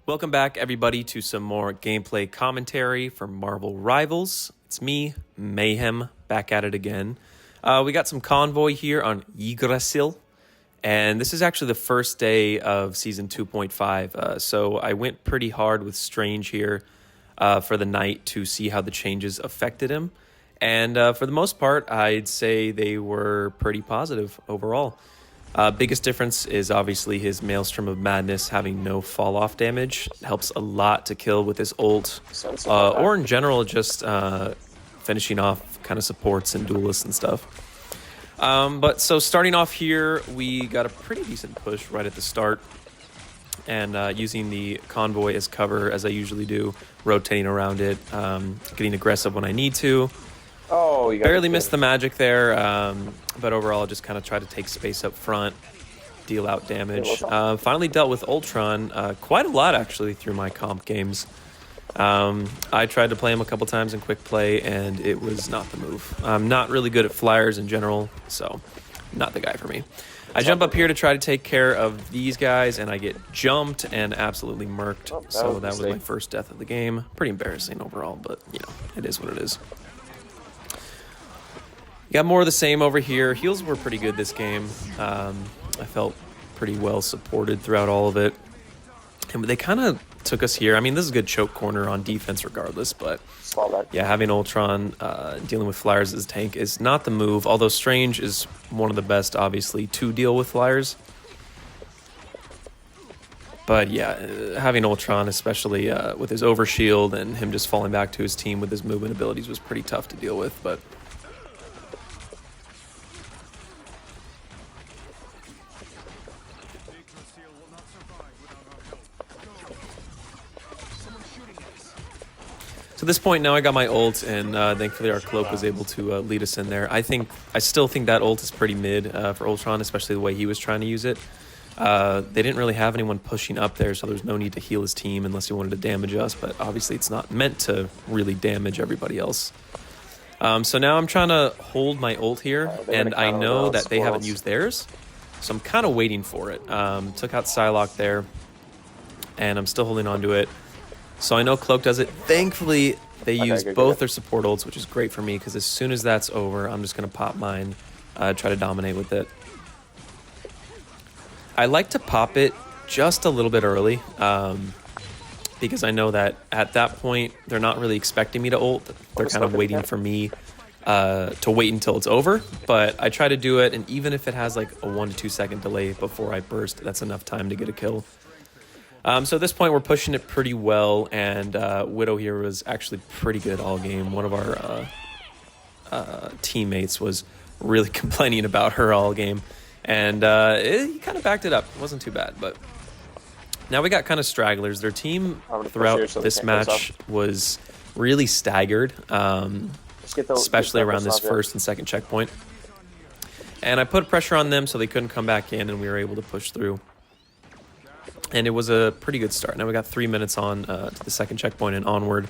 Welcome back, everybody, to some more gameplay commentary for Marvel Rivals. It's me, Mayhem, back at it again. We got some convoy here on Yggdrasil, and this is actually the first day of Season 2.5, so I went pretty hard with Strange here for the night to see how the changes affected him, and for the most part, I'd say they were pretty positive overall. Biggest difference is obviously his Maelstrom of Madness having no fall-off damage. Helps a lot to kill with his ult, or in general just finishing off kind of supports and duelists and stuff. But so starting off here, we got a pretty decent push right at the start, and using the convoy as cover as I usually do, rotating around it, getting aggressive when I need to. Oh, you got barely missed the magic there, but overall just kind of try to take space up front, deal out damage. Finally dealt with Ultron quite a lot actually through my comp games. I tried to play him a couple times in quick play and it was not the move. I'm not really good at flyers in general, so not the guy for me. I jump up here to try to take care of these guys and I get jumped and absolutely murked. So that was my first death of the game. Pretty embarrassing overall, but you know, it is what it is. Got more of the same over here. Heals were pretty good this game. I felt pretty well supported throughout all of it. And they kind of took us here. I mean, this is a good choke corner on defense regardless, but yeah, having Ultron dealing with flyers as tank is not the move, although Strange is one of the best, obviously, to deal with flyers. But yeah, having Ultron, especially with his overshield and him just falling back to his team with his movement abilities was pretty tough to deal with, but... So at this point now I got my ult, and thankfully our cloak was able to lead us in there. I still think that ult is pretty mid for Ultron, especially the way he was trying to use it. They didn't really have anyone pushing up there, so there's no need to heal his team unless he wanted to damage us, but obviously it's not meant to really damage everybody else. So now I'm trying to hold my ult here, and I know that they haven't used theirs, so I'm kind of waiting for it. Took out Psylocke there, and I'm still holding on to it. So I know Cloak does it. Thankfully, they use both their support ults, which is great for me, because as soon as that's over, I'm just going to pop mine, try to dominate with it. I like to pop it just a little bit early, because I know that at that point, they're not really expecting me to ult. They're kind of waiting for me to wait until it's over, but I try to do it, and even if it has like a 1 to 2 second delay before I burst, that's enough time to get a kill. So at this point, we're pushing it pretty well, and Widow here was actually pretty good all game. One of our teammates was really complaining about her all game, and he kind of backed it up. It wasn't too bad, but now we got kind of stragglers. Their team throughout this match was really staggered, especially around this first and second checkpoint. And I put pressure on them so they couldn't come back in, and we were able to push through. And it was a pretty good start. Now we got 3 minutes on to the second checkpoint and onward,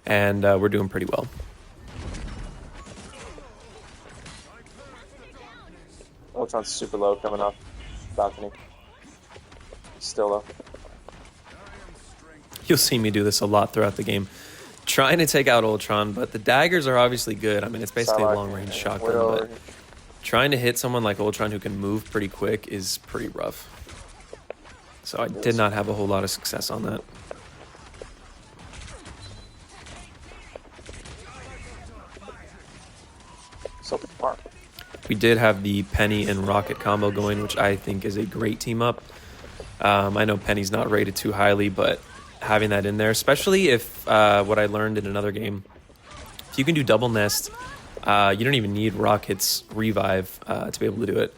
and we're doing pretty well. Ultron's super low coming off balcony. Still low. You'll see me do this a lot throughout the game, trying to take out Ultron, but the daggers are obviously good. I mean, it's basically a long-range shotgun, but trying to hit someone like Ultron who can move pretty quick is pretty rough. So I did not have a whole lot of success on that. We did have the Penny and Rocket combo going, which I think is a great team up. I know Penny's not rated too highly, but having that in there, especially if what I learned in another game, if you can do double nest, you don't even need Rocket's revive to be able to do it.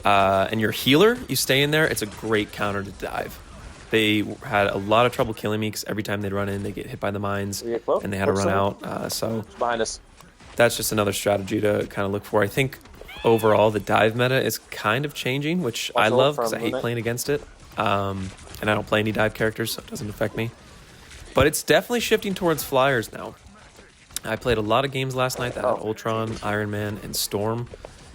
And your healer, you stay in there, it's a great counter to dive. They had a lot of trouble killing me because every time they'd run in, they get hit by the mines, and they had to run out. So behind us. That's just another strategy to kind of look for. I think overall the dive meta is kind of changing, which I love because I hate playing against it. And I don't play any dive characters, so it doesn't affect me. But it's definitely shifting towards flyers now. I played a lot of games last night that had Ultron, Iron Man, and Storm.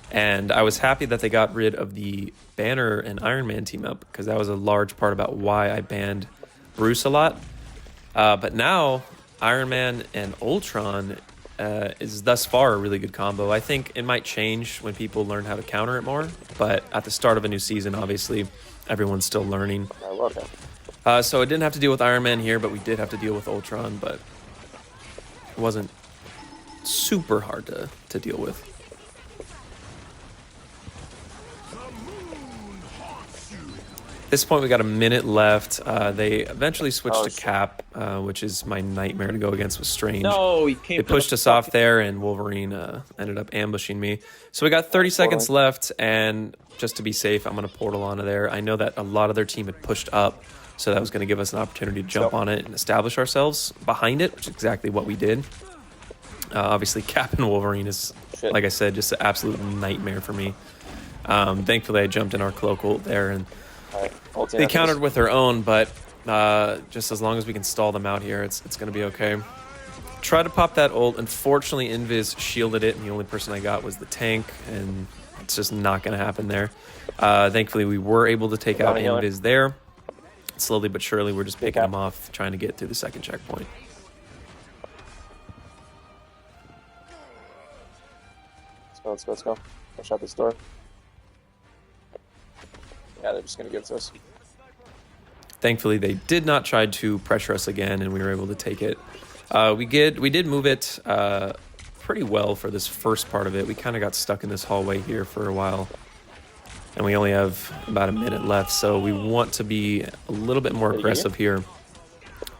And I was happy that they got rid of the Banner and Iron Man team up, because that was a large part about why I banned Bruce a lot. But now Iron Man and Ultron is thus far a really good combo. I think it might change when people learn how to counter it more. But at the start of a new season, obviously, everyone's still learning. I love him. So I didn't have to deal with Iron Man here, but we did have to deal with Ultron. But it wasn't super hard to deal with. At this point, we got a minute left. They eventually switched to shit. Cap, which is my nightmare to go against with Strange. No, he came. They pushed us off there, and Wolverine ended up ambushing me. So we got 30 seconds left, and just to be safe, I'm going to portal onto there. I know that a lot of their team had pushed up, so that was going to give us an opportunity to jump on it and establish ourselves behind it, which is exactly what we did. Obviously, Cap and Wolverine is, like I said, just an absolute nightmare for me. Thankfully, I jumped in our cloak ult there, and they countered with their own, but just as long as we can stall them out here, it's going to be okay. Try to pop that ult. Unfortunately, Invis shielded it, and the only person I got was the tank, and it's just not going to happen there. Thankfully, we were able to take out Invis there. Slowly but surely, we're just picking them off, trying to get through the second checkpoint. Let's go. I'll shut this door. Yeah, they're just going to give it to us. Thankfully, they did not try to pressure us again, and we were able to take it. We did move it pretty well for this first part of it. We kind of got stuck in this hallway here for a while, and we only have about a minute left, so we want to be a little bit more aggressive here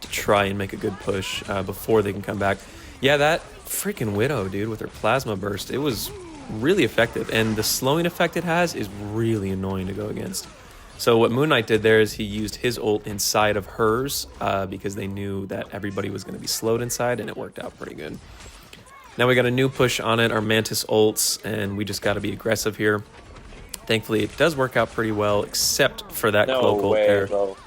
to try and make a good push before they can come back. Yeah, that freaking Widow, dude, with her plasma burst, it was really effective, and the slowing effect it has is really annoying to go against. So what Moon Knight did there is he used his ult inside of hers because they knew that everybody was going to be slowed inside, and it worked out pretty good. Now we got a new push on it, our Mantis ults, and we just got to be aggressive here. Thankfully, it does work out pretty well, except for that cloak ult there. Bro.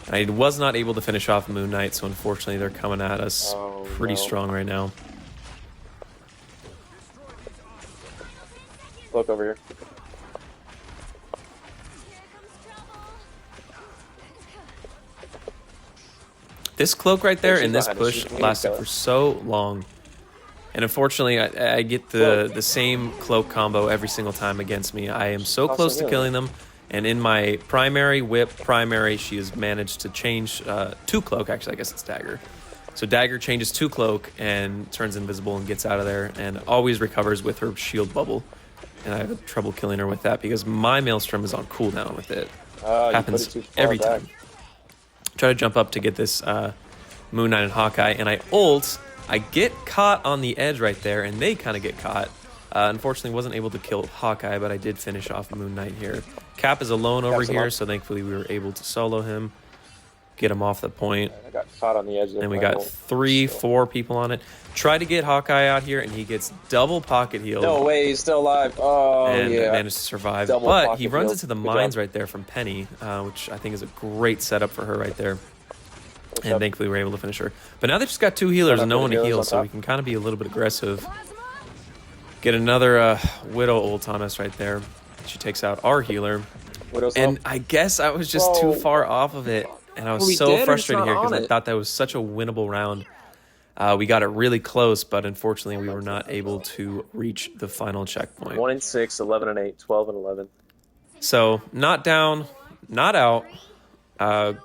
I was not able to finish off Moon Knight, so unfortunately they're coming at us pretty strong right now. Look over here. This cloak right there and this push lasted for so long. And unfortunately, I get the same cloak combo every single time against me. I am so close to killing them. And in my primary, whip primary, she has managed to change to cloak. Actually, I guess it's dagger. So dagger changes to cloak and turns invisible and gets out of there. And always recovers with her shield bubble. And I have trouble killing her with that because my Maelstrom is on cooldown with it. Happens every time. Try to jump up to get this Moon Knight and Hawkeye, and I ult. I get caught on the edge right there, and they kind of get caught. Unfortunately, wasn't able to kill Hawkeye, but I did finish off Moon Knight here. Cap is alone over here, so thankfully we were able to solo him, get him off the point. I got caught on the edge. And we got 3-4 people on it. Try to get Hawkeye out here, and he gets double pocket healed. No way, he's still alive. Oh, and yeah. managed to survive. But he runs into the mines right there from Penny, which I think is a great setup for her right there. And thankfully we were able to finish her. But now they've just got 2 healers and no one to heal, so we can kind of be a little bit aggressive. Get another Widow ult on us right there. She takes out our healer. And I guess I was just too far off of it. And I was so frustrated here because I thought that was such a winnable round. We got it really close, but unfortunately we were not able to reach the final checkpoint. 1-6, 11-8, 12-11. So not down, not out.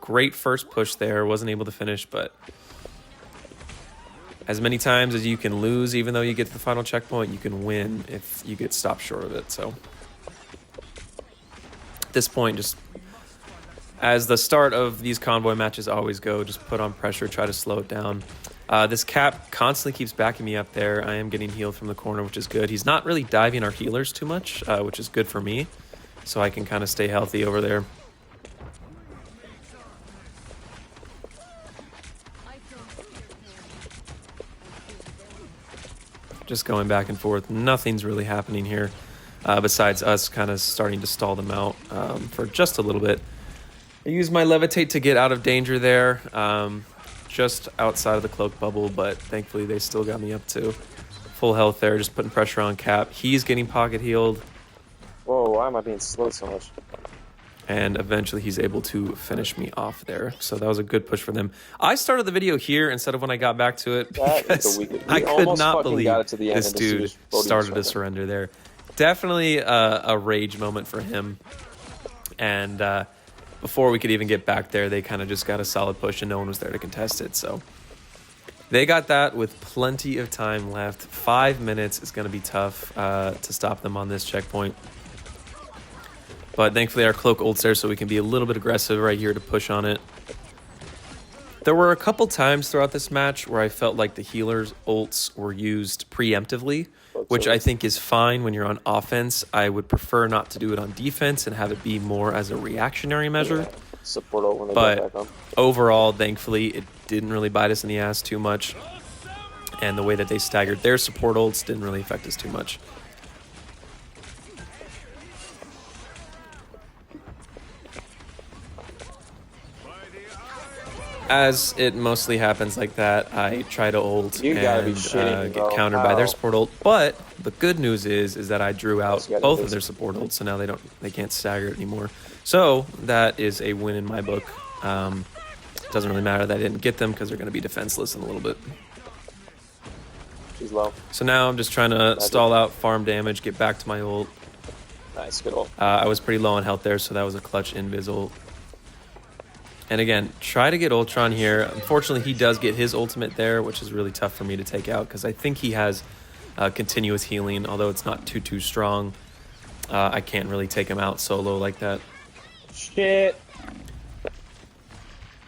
Great first push there. Wasn't able to finish, but as many times as you can lose, even though you get to the final checkpoint, you can win if you get stopped short of it. So at this point, just as the start of these convoy matches always go, just put on pressure, try to slow it down. This Cap constantly keeps backing me up there. I am getting healed from the corner, which is good. He's not really diving our healers too much, which is good for me, so I can kind of stay healthy over there. Just going back and forth. Nothing's really happening here besides us kind of starting to stall them out for just a little bit. I used my levitate to get out of danger there, just outside of the cloak bubble, but thankfully they still got me up to full health there, just putting pressure on Cap. He's getting pocket healed. Whoa, why am I being slowed so much? And eventually he's able to finish me off there. So that was a good push for them. I started the video here instead of when I got back to it That is because the weakest. I We could almost not fucking believe got it to the end this and just dude used Bodhi's started to surrender. surrender there. Definitely a rage moment for him. And before we could even get back there, they kind of just got a solid push and no one was there to contest it. So they got that with plenty of time left. 5 minutes is going to be tough to stop them on this checkpoint. But thankfully our cloak ults there so we can be a little bit aggressive right here to push on it. There were a couple times throughout this match where I felt like the healers' ults were used preemptively, which I think is fine when you're on offense. I would prefer not to do it on defense and have it be more as a reactionary measure. Yeah. Support ult when they get back But on. overall, thankfully, it didn't really bite us in the ass too much. And the way that they staggered their support ults didn't really affect us too much. As it mostly happens like that, I try to ult You gotta be and shitting me, get bro. countered by their How? support ult. But the good news is that I drew out You gotta both do of their this. support ults, so now they can't stagger it anymore. So that is a win in my book. Doesn't really matter that I didn't get them because they're going to be defenseless in a little bit. She's low. So now I'm just trying to stall out, farm damage, get back to my ult. Nice, good ult. I was pretty low on health there, so that was a clutch invis ult. And again, try to get Ultron here. Unfortunately, he does get his ultimate there, which is really tough for me to take out because I think he has continuous healing, although it's not too strong. I can't really take him out solo like that. Shit.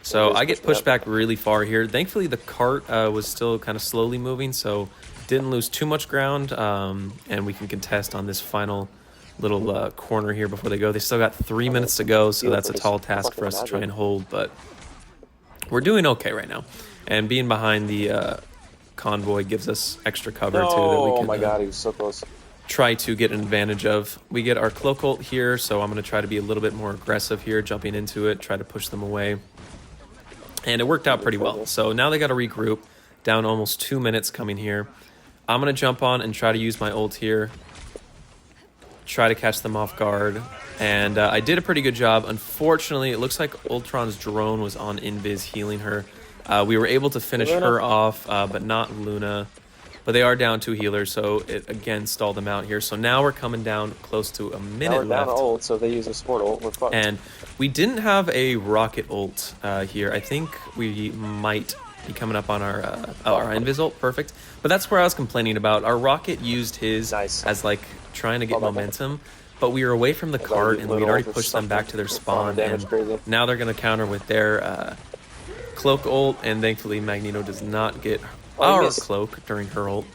So I get pushed back really far here. Thankfully, the cart was still kind of slowly moving, so didn't lose too much ground, and we can contest on this final little corner here before they go. They still got 3 minutes to go, so that's a tall task for us to try and hold, but we're doing okay right now. And being behind the convoy gives us extra cover too that we Oh can my god, he was so close. try to get an advantage of. We get our cloak ult here, so I'm going to try to be a little bit more aggressive here, jumping into it, try to push them away. And it worked out pretty well. So now they got to regroup, down almost 2 minutes coming here. I'm going to jump on and try to use my ult here, try to catch them off guard. And I did a pretty good job. Unfortunately, it looks like Ultron's drone was on Invis healing her. We were able to finish her off, but not Luna. But they are down 2 healers, so it again stalled them out here. So now we're coming down close to a Now minute we're down left. to ult, so if they use a support ult, we're fucked. And we didn't have a rocket ult here. I think we might be coming up on our Invis ult. Perfect. But that's where I was complaining about. Our rocket used his Nice. as like trying to get Oh, my God. momentum. But we were away from the cart and we'd already pushed them back to their spawn. Damage And crazy. now they're going to counter with their cloak ult. And thankfully Magneto does not get Oh, he our missed. cloak during her ult.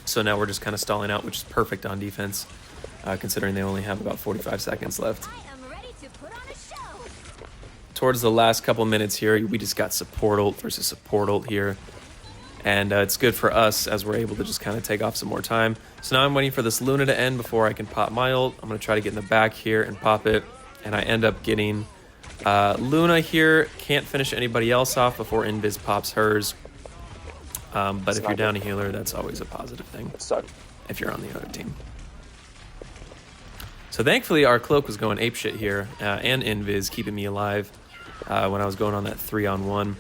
So now we're just kind of stalling out, which is perfect on defense, considering they only have about 45 seconds left. I am ready to put on a show. Towards the last couple minutes here, we just got support ult versus support ult here. And it's good for us as we're able to just kind of take off some more time. So now I'm waiting for this Luna to end before I can pop my ult. I'm going to try to get in the back here and pop it. And I end up getting Luna here. Can't finish anybody else off before Invis pops hers. But if you're down a healer, that's always a positive thing Suck. if you're on the other team. So thankfully our cloak was going apeshit here, and Invis keeping me alive when I was going on that 3-on-1.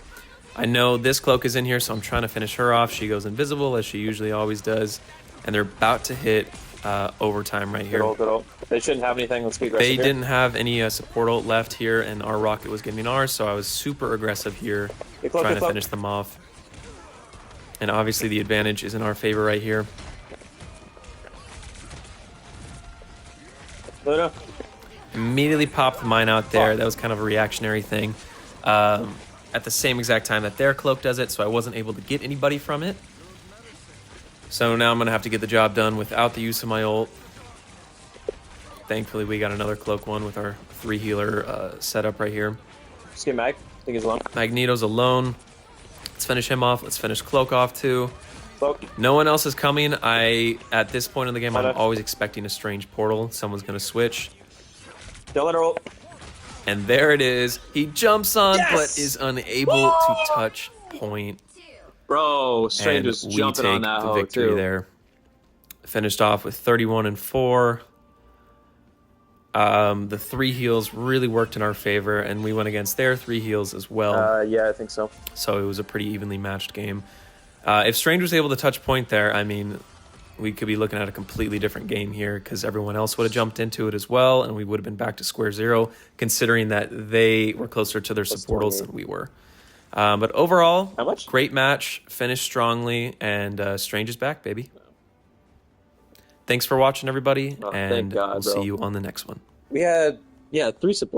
I know this cloak is in here, so I'm trying to finish her off. She goes invisible, as she usually always does. And they're about to hit overtime right Good here. ult, good ult. They shouldn't have anything. Let's be aggressive They here. didn't have any support ult left here, and our rocket was getting ours, so I was super aggressive here, Get close, trying get to close. finish them off. And obviously the advantage is in our favor right here. Luna. Immediately popped mine out there. That was kind of a reactionary thing. At the same exact time that their cloak does it, so I wasn't able to get anybody from it. So now I'm going to have to get the job done without the use of my ult. Thankfully, we got another cloak one with our 3 healer setup right here. Just get Mag. I think he's alone. Magneto's alone. Let's finish him off. Let's finish Cloak off too. Cloak. No one else is coming. At this point in the game, I'm Hold on. always expecting a strange portal. Someone's going to switch. Don't let her ult. And there it is. He jumps on, Yes! but is unable to touch point. Bro, Strange And was we jumping take on that the hoe, victory too. there. Finished off with 31-4. The 3 heals really worked in our favor, and we went against their 3 heals as well. Yeah, I think so. So it was a pretty evenly matched game. If Strange was able to touch point there, I mean, we could be looking at a completely different game here because everyone else would have jumped into it as well, and we would have been back to square zero, considering that they were closer to their supportals than we were. But overall, How much? great match, finished strongly, and Strange is back, baby. Thanks for watching, everybody, Oh, thank and God, we'll bro. see you on the next one. We had 3 supports.